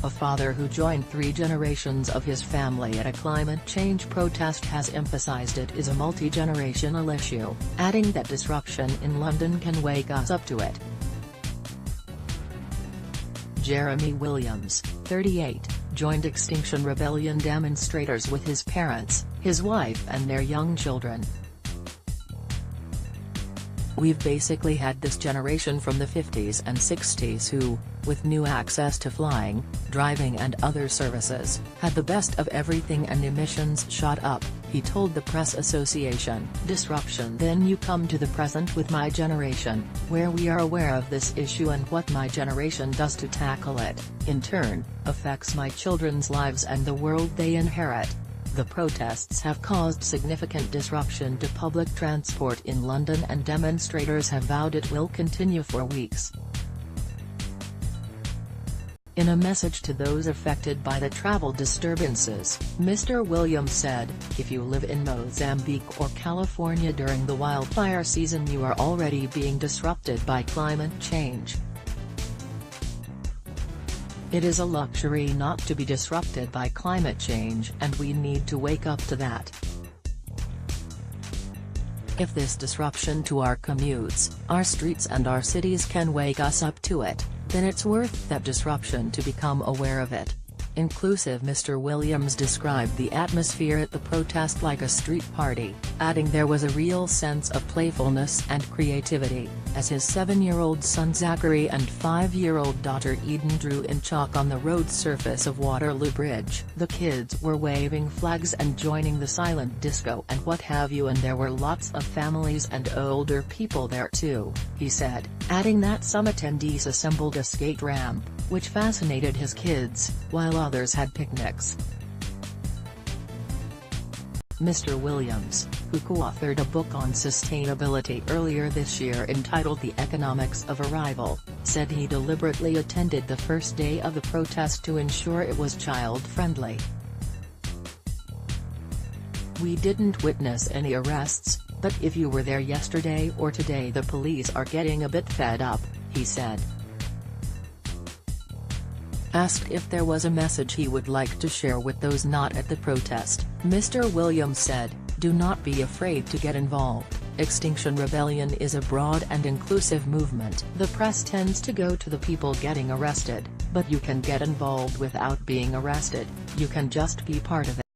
A father who joined 3 generations of his family at a climate change protest has emphasized it is a multi-generational issue, adding that disruption in London can wake us up to it. Jeremy Williams, 38, joined Extinction Rebellion demonstrators with his parents, his wife and their young children. "We've basically had this generation from the 50s and 60s who, with new access to flying, driving and other services, had the best of everything and emissions shot up," he told the press association. "Disruption. Then you come to the present with my generation, where we are aware of this issue and what my generation does to tackle it, in turn, affects my children's lives and the world they inherit." The protests have caused significant disruption to public transport in London and demonstrators have vowed it will continue for weeks. In a message to those affected by the travel disturbances, Mr. Williams said, "If you live in Mozambique or California during the wildfire season, you are already being disrupted by climate change. It is a luxury not to be disrupted by climate change and we need to wake up to that. If this disruption to our commutes, our streets and our cities can wake us up to it, then it's worth that disruption to become aware of it." Inclusive Mr. Williams described the atmosphere at the protest like a street party, adding there was a real sense of playfulness and creativity, as his 7-year-old son Zachary and 5-year-old daughter Eden drew in chalk on the road surface of Waterloo Bridge. "The kids were waving flags and joining the silent disco and what have you, and there were lots of families and older people there too," he said, adding that some attendees assembled a skate ramp, which fascinated his kids, while others had picnics. Mr. Williams, who co-authored a book on sustainability earlier this year entitled The Economics of Arrival, said he deliberately attended the first day of the protest to ensure it was child-friendly. "We didn't witness any arrests, but if you were there yesterday or today, the police are getting a bit fed up," he said. Asked if there was a message he would like to share with those not at the protest, Mr. Williams said, "Do not be afraid to get involved. Extinction Rebellion is a broad and inclusive movement. The press tends to go to the people getting arrested, but you can get involved without being arrested, you can just be part of it."